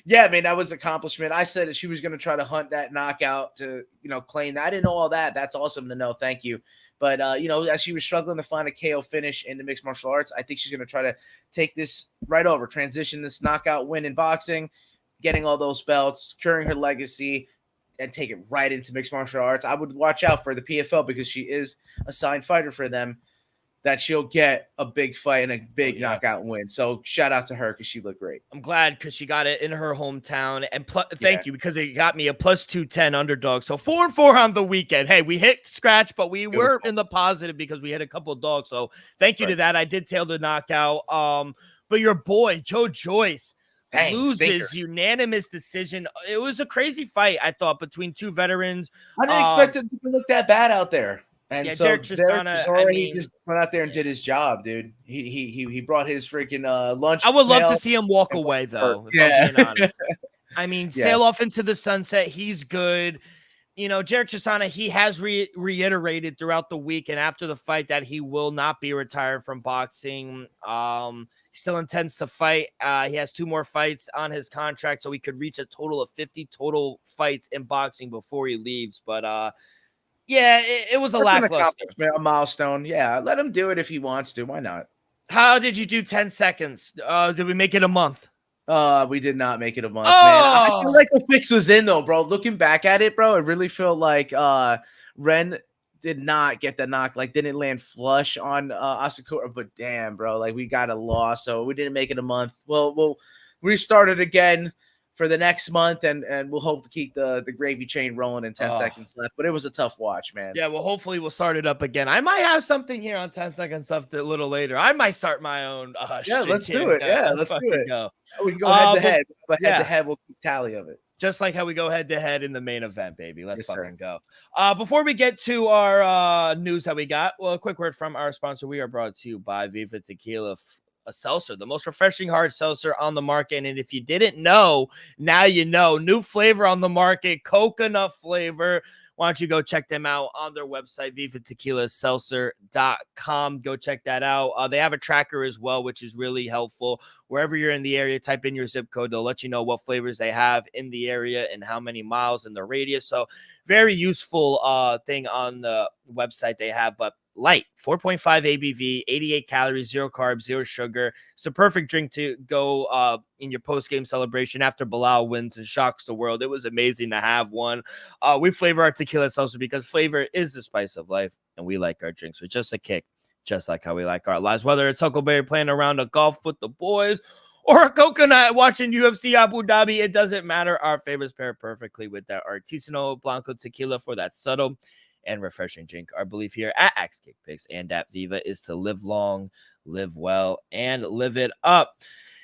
Yeah, man, that was an accomplishment. I said that she was going to try to hunt that knockout to, claim that. I didn't know all that. That's awesome to know. Thank you. But, as she was struggling to find a KO finish in the mixed martial arts, I think she's going to try to take this right over, transition this knockout win in boxing, getting all those belts, securing her legacy, and take it right into mixed martial arts. I would watch out for the PFL because she is a signed fighter for them, that she'll get a big fight and a big knockout win. So shout out to her because she looked great. I'm glad because she got it in her hometown. And thank you, because it got me a plus 210 underdog. So 4 and 4 on the weekend. Hey, we hit scratch, but we were in the positive because we had a couple of dogs. So thank you to that. I did tail the knockout. But your boy, Joe Joyce, loses unanimous decision. It was a crazy fight, I thought, between two veterans. I didn't expect it to look that bad out there. And so Derek Chisora, just went out there and did his job, dude. He brought his freaking lunch. I would love to see him walk away, though. If I'm being honest. I mean, sail off into the sunset. He's good. Derek Chisora, he has reiterated throughout the week and after the fight that he will not be retired from boxing. He still intends to fight. He has 2 more fights on his contract, so he could reach a total of 50 total fights in boxing before he leaves. But yeah, it was a lackluster, a milestone. Yeah, let him do it if he wants to. Why not? How did you do 10 seconds? Did we make it a month? We did not make it a month, man. I feel like the fix was in though, bro. Looking back at it, bro, it really felt like Ren did not get the knock, like didn't land flush on Asakura, but damn, bro, like we got a loss, so we didn't make it a month. Well, we'll restart it again for the next month, and we'll hope to keep the gravy train rolling in 10 seconds left. But it was a tough watch, man. Yeah, well, hopefully we'll start it up again. I might have something here on 10 second stuff a little later. I might start my own. Yeah, let's do it. Yeah, let's do it. Go. We can go head to head, but head to head, we'll keep tally of it. Just like how we go head to head in the main event, baby. Let's fucking go. Before we get to our news that we got, well, a quick word from our sponsor. We are brought to you by Viva Tequila, a seltzer, the most refreshing hard seltzer on the market. And if you didn't know, now you know. New flavor on the market, coconut flavor. Why don't you go check them out on their website, vivatequilaseltzer.com. Go check that out. They have a tracker as well, which is really helpful. Wherever you're in the area, type in your zip code. They'll let you know what flavors they have in the area and how many miles in the radius. So very useful thing on the website they have, but light, 4.5 ABV, 88 calories, 0 carbs, 0 sugar. It's the perfect drink to go in your post-game celebration after Bilal wins and shocks the world. It was amazing to have one. We flavor our tequila salsa because flavor is the spice of life, and we like our drinks with just a kick, just like how we like our lives. Whether it's Huckleberry playing around a golf with the boys or a coconut watching UFC Abu Dhabi, it doesn't matter. Our favorites pair perfectly with that artisanal Blanco tequila for that subtle and refreshing drink. Our belief here at Axe Kick Picks and at Viva is to live long, live well, and live it up.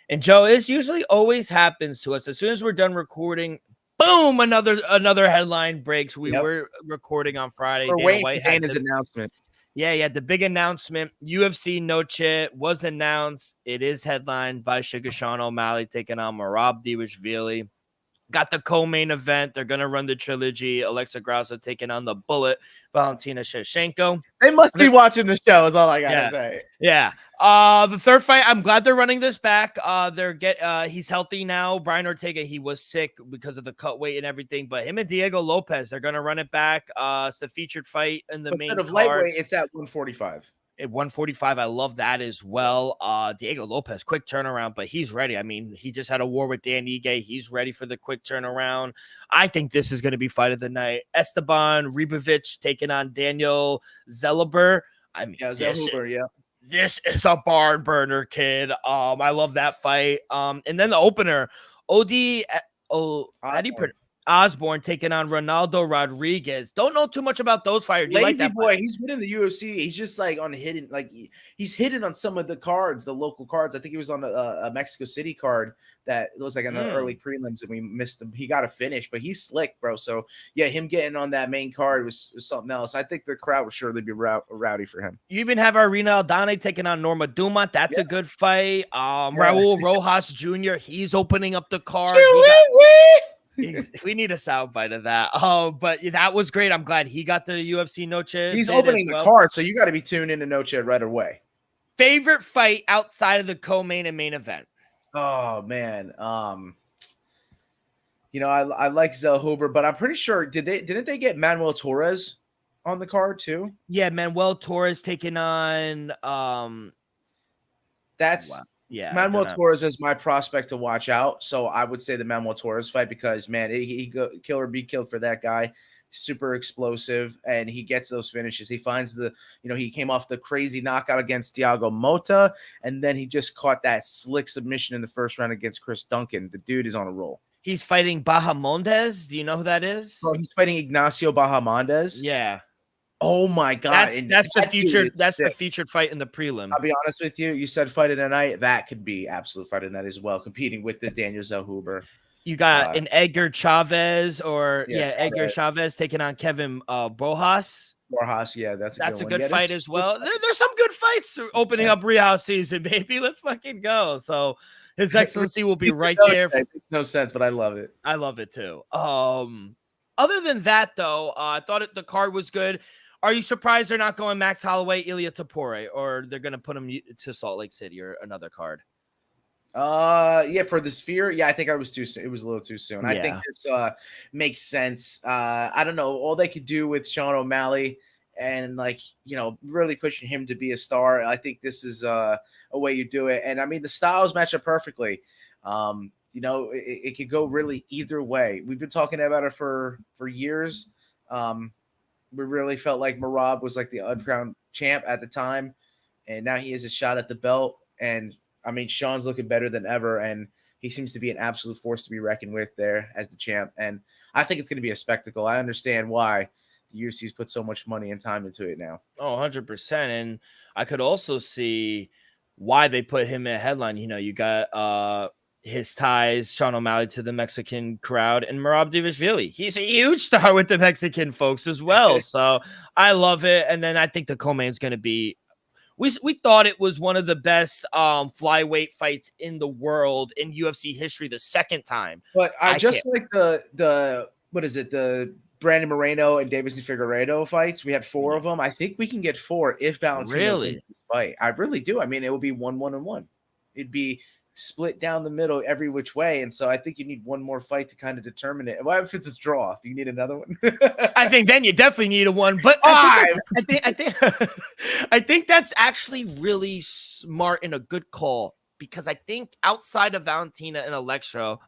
And Joe, this usually always happens to us. As soon as we're done recording, boom, another headline breaks. We were recording on Friday. We're waiting for Dana's announcement. Yeah, the big announcement. UFC Noche was announced. It is headlined by Sugar Sean O'Malley taking on Merab Dvalishvili. Got the co-main event. They're going to run the trilogy. Alexa Grasso taking on the Bullet, Valentina Shevchenko. They must be watching the show is all I got to say. Yeah. The third fight, I'm glad they're running this back. He's healthy now. Brian Ortega, he was sick because of the cut weight and everything, but him and Diego Lopez, they're going to run it back. It's the featured fight in the main card. Lightweight, it's at 145. At 145, I love that as well. Diego Lopez, quick turnaround, but he's ready. I mean, he just had a war with Dan Ige. He's ready for the quick turnaround. I think this is going to be fight of the night. Esteban Ribovic taking on Daniel Zellhuber. I mean, this is a barn burner, kid. I love that fight. And then the opener, Osborne taking on Ronaldo Rodriguez. Don't know too much about those fighters. Lazy boy, he's been in the UFC. He's just like on hidden, like he's hidden on some of the cards, the local cards. I think he was on a Mexico City card that it was like in the early prelims, and we missed him. He got a finish, but he's slick, bro. So yeah, him getting on that main card was something else. I think the crowd would surely be rowdy for him. You even have Irina Aldana taking on Norma Dumont. That's a good fight. Raul Rojas Jr. He's opening up the card. We need a soundbite of that. But that was great. I'm glad he got the UFC Noche. He's opening the card, so you got to be tuned into Noche right away. Favorite fight outside of the co-main and main event? Oh man, I like Zellhuber, but I'm pretty sure didn't they get Manuel Torres on the card too? Yeah, Manuel Torres taking on that's. Wow. Yeah, Manuel Torres is my prospect to watch out. So I would say the Manuel Torres fight because, man, he kill or be killed for that guy. Super explosive, and he gets those finishes. He finds he came off the crazy knockout against Thiago Mota, and then he just caught that slick submission in the first round against Chris Duncan. The dude is on a roll. He's fighting Bahamondes. Do you know who that is? Oh, he's fighting Ignacio Bahamondes. Yeah. Oh my God! That's the featured. That's the featured fight in the prelim. I'll be honest with you. You said fight of the night. That could be absolute fight of the night as well, competing with the Daniel Zellhuber. You got an Edgar Chavez, Edgar Chavez taking on Kevin Borjas. Yeah, that's a good fight as well. There's some good fights opening up Real season, baby. Let's fucking go. So His Excellency will be right there. It makes no sense, but I love it. I love it too. Other than that, though, I thought the card was good. Are you surprised they're not going Max Holloway, Ilia Topuria, or they're going to put him to Salt Lake City or another card? Yeah, for the Sphere, I think I was too soon. It was a little too soon. Yeah. I think this makes sense. I don't know. All they could do with Sean O'Malley and like, really pushing him to be a star. I think this is a way you do it. And I mean, the styles match up perfectly. It could go really either way. We've been talking about it for years. We really felt like Merab was like the uncrowned champ at the time, and now he has a shot at the belt. And I mean, Sean's looking better than ever, and he seems to be an absolute force to be reckoned with there as the champ. And I think it's going to be a spectacle. I understand why the UFC's put so much money and time into it now. Oh, 100%. And I could also see why they put him in a headline. You got his ties, Sean O'Malley, to the Mexican crowd, and Merab Dvalishvili. He's a huge star with the Mexican folks as well. So I love it. And then I think the co-main's going to be, we thought it was one of the best flyweight fights in the world in UFC history the second time. But I just like the Brandon Moreno and Davison Figueiredo fights. We had 4 of them. I think we can get 4 if Valentino wins this fight. I really do. I mean, it would be 1-1-1. It'd be split down the middle every which way. And so I think you need one more fight to kind of determine it. What if it's a draw? Do you need another one? I think then you definitely need a one. But I think that's actually really smart and a good call, because I think outside of Valentina and Alexa,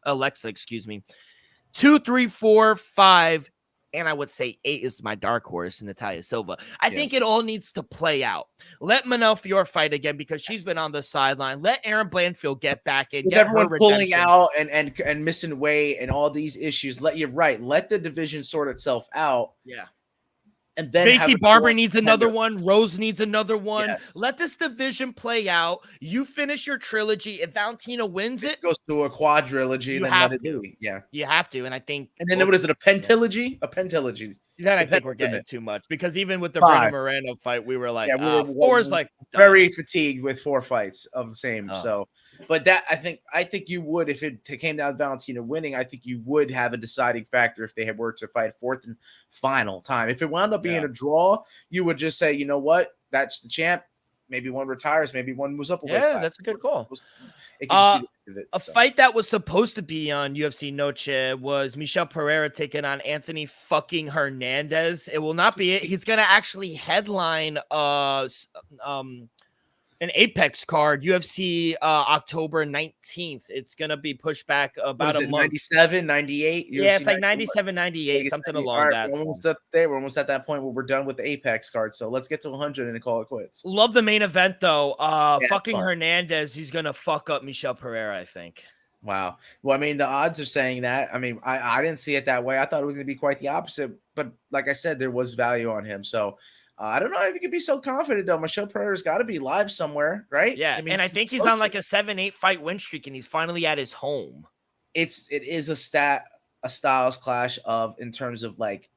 2, 3, 4, 5, and I would say 8 is my dark horse in Natalia Silva. I think it all needs to play out. Let Manel Fior fight again, because she's been on the sideline. Let Aaron Blanchfield get back in. With everyone pulling out and missing weight and all these issues, let the division sort itself out. Yeah. And then Macy Barber needs another one. Rose needs another one. Yes. Let this division play out. You finish your trilogy. If Valentina wins it goes to a quadrilogy. You then have let it to. be. Yeah. You have to. And I think. And then what is it? A pentilogy? A pentilogy. Then I think we're getting too much, because even with the Brandon Moreno fight, we were like, 4 is like very fatigued with 4 fights of the same. Oh. So, but that I think you would, if it came down to Valentina winning, I think you would have a deciding factor if they were to fight 4th and final time. If it wound up being a draw, you would just say, you know what, that's the champ. Maybe one retires, maybe one moves up. That's a good call. A fight that was supposed to be on UFC Noche was Michel Pereira taking on Anthony fucking Hernandez. It will not be it. He's going to actually headline an Apex card, UFC October 19th. It's going to be pushed back about a month. 97, 98? Yeah, it's like 97, 98, something along that. We're almost at that point where we're done with the Apex card. So let's get to 100 and call it quits. Love the main event, though. Fucking Hernandez, he's going to fuck up Michel Pereira, I think. Wow. Well, I mean, the odds are saying that. I mean, I didn't see it that way. I thought it was going to be quite the opposite. But like I said, there was value on him. So I don't know if you can be so confident, though. Michel Pereira's got to be live somewhere, right? Yeah, I mean, and I think he's on like a 7-8 fight win streak, and he's finally at his home. It is a styles clash in terms of like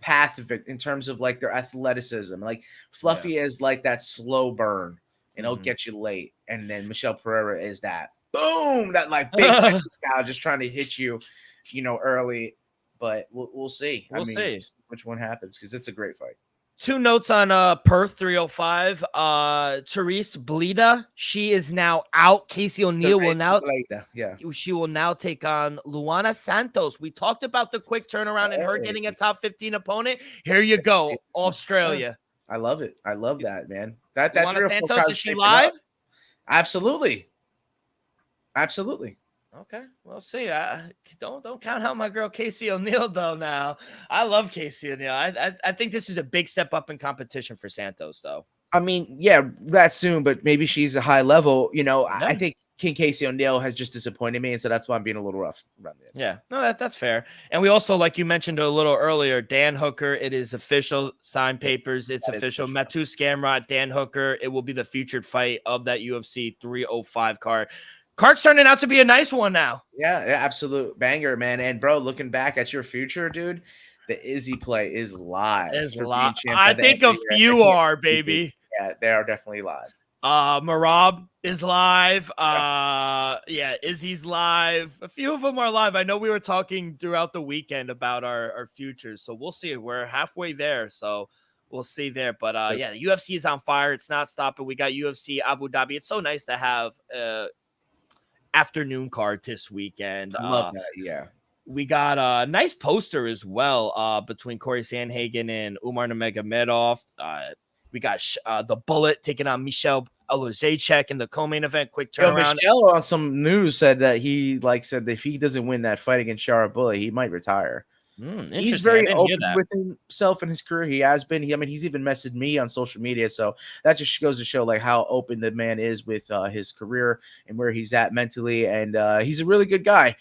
path of it, in terms of like their athleticism. Like Fluffy is like that slow burn, and it'll get you late, and then Michel Pereira is that boom, that like big guy just trying to hit you, early. But we'll see. We'll see which one happens, because it's a great fight. 2 notes on Perth 305. Therese Blida, she is now out. Casey O'Neill will now she will now take on Luana Santos. We talked about the quick turnaround and her getting a top 15 opponent. Here you go, Australia. I love it. I love that, man. That Luana Santos, is she live? Absolutely. Okay, we'll see. Don't count out my girl Casey O'Neill, though. Now, I love Casey O'Neill. I think this is a big step up in competition for Santos, though. I mean, yeah, that soon, but maybe she's a high level. I think King Casey O'Neill has just disappointed me, and so that's why I'm being a little rough around the edges. Yeah, no, that's fair. And we also, like you mentioned a little earlier, Dan Hooker. It is official. Signed papers. It's official. Matthews Gamrot, Dan Hooker. It will be the featured fight of that UFC 305 card. Card's turning out to be a nice one now. Yeah, absolute banger, man. And bro, looking back at your future, dude, the Izzy play is live. I think a few are, baby. Yeah, they are definitely live. Merab is live. Izzy's live. A few of them are live. I know we were talking throughout the weekend about our futures, so we'll see. We're halfway there, so we'll see there. But the UFC is on fire. It's not stopping. We got UFC Abu Dhabi. It's so nice to have afternoon card this weekend. I love that. Yeah. we got a nice poster as well between Corey Sandhagen and Umar Nurmagomedov. We got the Bullet taking on Michel Olajaychuk in the co-main event. Quick turnaround. Michelle on some news said that he said that if he doesn't win that fight against Shara Bullet, he might retire. He's very open with himself in his career. He has been. He's even messaged me on social media. So that just goes to show like how open the man is with his career and where he's at mentally. And he's a really good guy.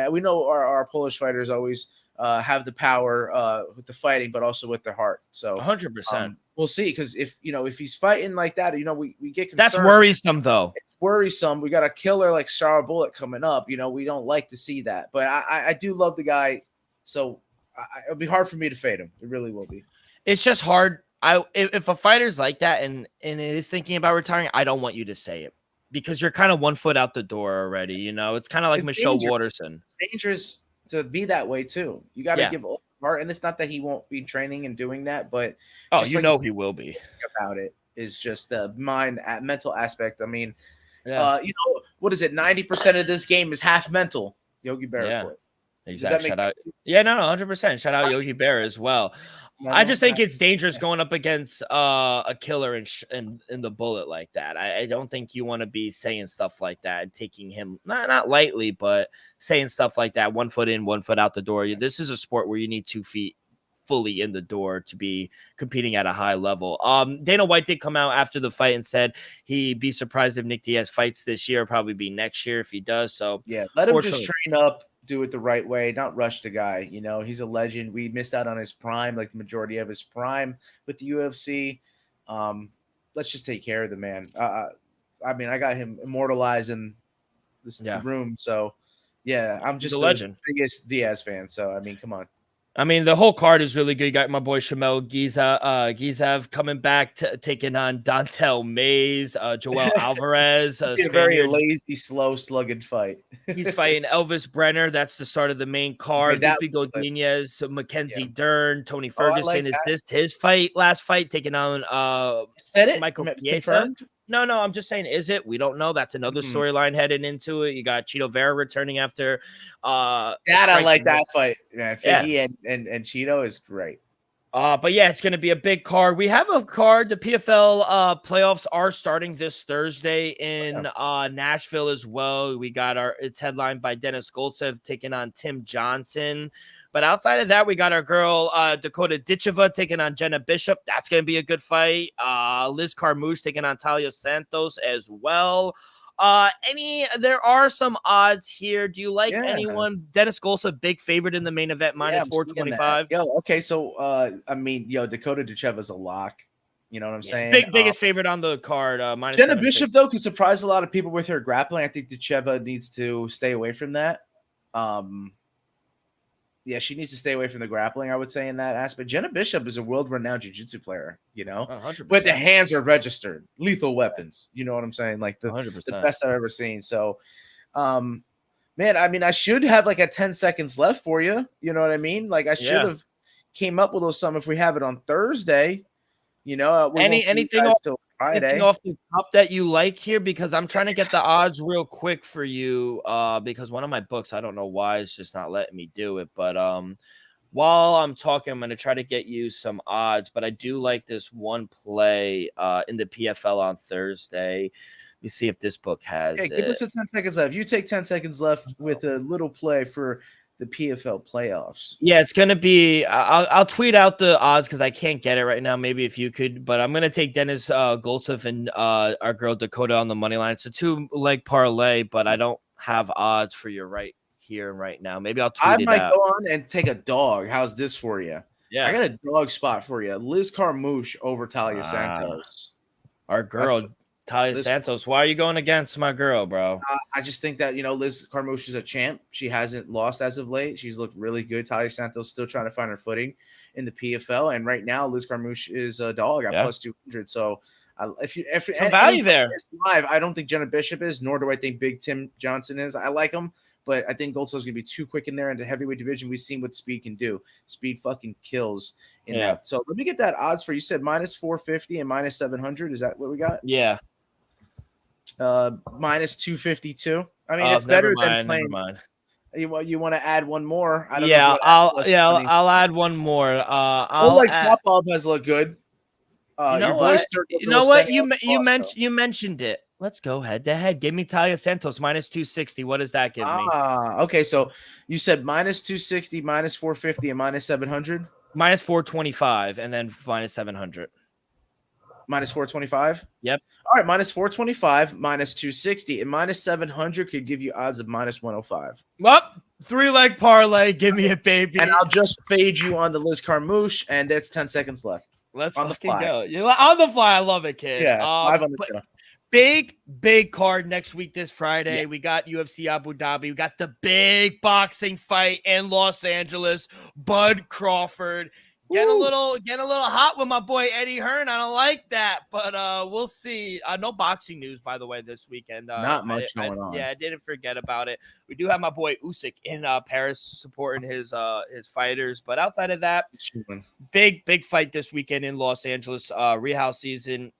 We know our Polish fighters always have the power with the fighting, but also with their heart. So 100%. We'll see, because if he's fighting like that, we get concerned. That's worrisome, though. It's worrisome. We got a killer like Shara Bullet coming up. We don't like to see that, but I do love the guy. So it'll be hard for me to fade him. It really will be. It's just hard. If a fighter's like that and is thinking about retiring, I don't want you to say it, because you're kind of 1 foot out the door already. It's kind of like Michelle Waterson. It's dangerous to be that way too. You got to give all heart, and it's not that he won't be training and doing that, but he will be. About it is just the mental aspect. I mean, what is it? 90% of this game is half mental. Yogi Berra. Yeah, exactly. Shout out. Yeah, no, 100%. Shout out Yogi Berra as well. I just think it's dangerous going up against a killer in the Bullet like that. I don't think you want to be saying stuff like that and taking him not lightly, but saying stuff like that. 1 foot in, 1 foot out the door. This is a sport where you need 2 feet fully in the door to be competing at a high level. Dana White did come out after the fight and said he'd be surprised if Nick Diaz fights this year. Probably be next year if he does. So yeah, let him just train up. Do it the right way, not rush the guy. He's a legend. We missed out on his prime, like the majority of his prime with the UFC. Let's just take care of the man. I got him immortalized in this room. So yeah, I'm just the biggest Diaz fan. So come on. The whole card is really good. You got my boy Shamel Gizav coming back, taking on Dontel Mays, Joel Alvarez. A very lazy, slow, slugging fight. He's fighting Elvis Brenner. That's the start of the main card. Lupi Godinez, Mackenzie Dern, Tony Ferguson. Is this his last fight, taking on Michael Chiesa? No, I'm just saying, is it? We don't know. That's another storyline heading into it. You got Cheeto Vera returning after I like that fight, man. Figgy and Cheeto is great. But yeah, it's gonna be a big card. We have a card. The PFL playoffs are starting this Thursday in Nashville as well. We got it's headlined by Dennis Goltsev taking on Tim Johnson. But outside of that, we got our girl Dakota Ditcheva taking on Jenna Bishop. That's going to be a good fight. Liz Carmouche taking on Talia Santos as well. There are some odds here. Do you like anyone? Dennis Goltsev, big favorite in the main event, minus 425. Okay. So, Dakota Ditcheva's a lock. You know what I'm saying? Biggest favorite on the card. Minus Jenna Bishop, though, could surprise a lot of people with her grappling. I think Ditcheva needs to stay away from that. Yeah, she needs to stay away from the grappling, I would say, in that aspect. Jenna Bishop is a world-renowned jiu-jitsu player, 100%. But the hands are registered. Lethal weapons. You know what I'm saying? Like the 100%. The best I've ever seen. So, man, I should have like a 10 seconds left for you. You know what I mean? Like I should have came up with those some if we have it on Thursday. Anything off the top that you like here, because I'm trying to get the odds real quick for you, because one of my books, I don't know why, it's just not letting me do it. But while I'm talking, I'm going to try to get you some odds. But I do like this one play in the PFL on Thursday. Let me see if this book has it. Give us 10 seconds left. You take 10 seconds left with a little play for the PFL playoffs. Yeah, it's going to be I'll tweet out the odds because I can't get it right now. Maybe if you could, but I'm going to take Dennis Goltsev and our girl Dakota on the money line. It's a 2-leg parlay, but I don't have odds for you right here and right now. Maybe I'll tweet it out. I might go on and take a dog. How's this for you? Yeah. I got a dog spot for you. Liz Carmouche over Talia Santos. Our girl Talia Santos. Why are you going against my girl, bro? I just think that, Liz Carmouche is a champ. She hasn't lost as of late. She's looked really good. Talia Santos still trying to find her footing in the PFL. And right now, Liz Carmouche is a dog at plus 200. So if some value there. Live, I don't think Jenna Bishop is, nor do I think Big Tim Johnson is. I like him, but I think Goldsev's going to be too quick in there in the heavyweight division. We've seen what speed can do. Speed fucking kills in that. So let me get that odds for you. Said minus 450 and minus 700. Is that what we got? Yeah. Minus 252. I mean, it's better than playing. You want to add one more? I don't know if you Yeah, wanna add I'll add one more. Oleg Popov has looked good. You know Your boy what? Circle You know what? Stay You mentioned it. Let's go head to head. Give me Talia Santos minus 260. What does that give me? Okay. So you said minus 260, minus 450, and minus 700. Minus 425 and then minus 700. Minus 425. Yep. All right. Minus 425, minus 260, and minus 700 could give you odds of minus 105. Well, 3-leg parlay. Give me it, baby. And I'll just fade you on the Liz Carmouche, and that's 10 seconds left. Let's on the fucking fly. go. On the fly. I love it, kid. Yeah. Live on the show. Big card next week, this Friday. Yeah. We got UFC Abu Dhabi. We got the big boxing fight in Los Angeles. Bud Crawford. Getting a little hot with my boy Eddie Hearn. I don't like that, but we'll see. No boxing news, by the way, this weekend. Not much going on. Yeah, I didn't forget about it. We do have my boy Usyk in Paris supporting his fighters, but outside of that, big fight this weekend in Los Angeles. Rehouse season.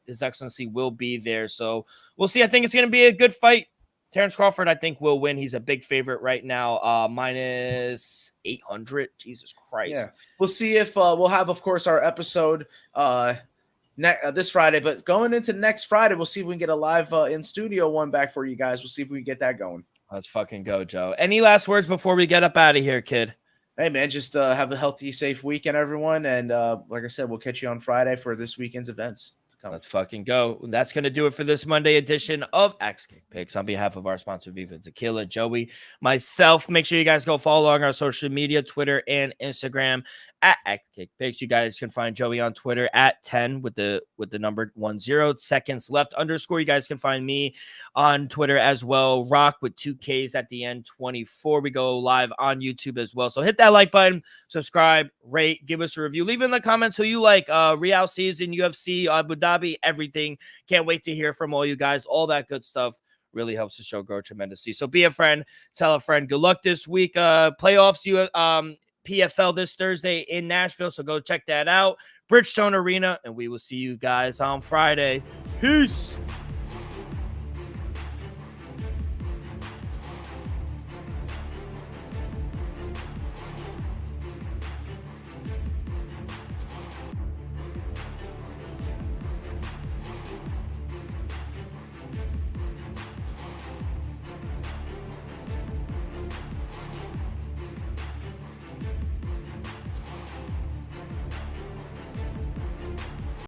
His Excellency will be there, so we'll see. I think it's going to be a good fight. Terrence Crawford, I think, will win. He's a big favorite right now, minus 800. Jesus Christ. Yeah. We'll see if we'll have, of course, our episode this Friday. But going into next Friday, we'll see if we can get a live in-studio one back for you guys. We'll see if we can get that going. Let's fucking go, Joe. Any last words before we get up out of here, kid? Hey, man, just have a healthy, safe weekend, everyone. And like I said, we'll catch you on Friday for this weekend's events. Let's fucking go. That's going to do it for this Monday edition of X-Kick Picks. On behalf of our sponsor, Viva Tequila, Joey, myself, make sure you guys go follow along our social media, Twitter and Instagram at X-Kick Picks. You guys can find Joey on Twitter at 10 with the number 10 seconds left _. You guys can find me on Twitter as well. Rock with 2 Ks at the end, 24. We go live on YouTube as well. So hit that like button, subscribe, rate, give us a review. Leave in the comments who you like. Real season, UFC, Abu Dhabi, everything. Can't wait to hear from all you guys. All that good stuff really helps the show grow tremendously. So be a friend, tell a friend. Good luck this week. Playoffs, PFL this Thursday in Nashville, so go check that out. Bridgestone Arena, and we will see you guys on Friday. Peace.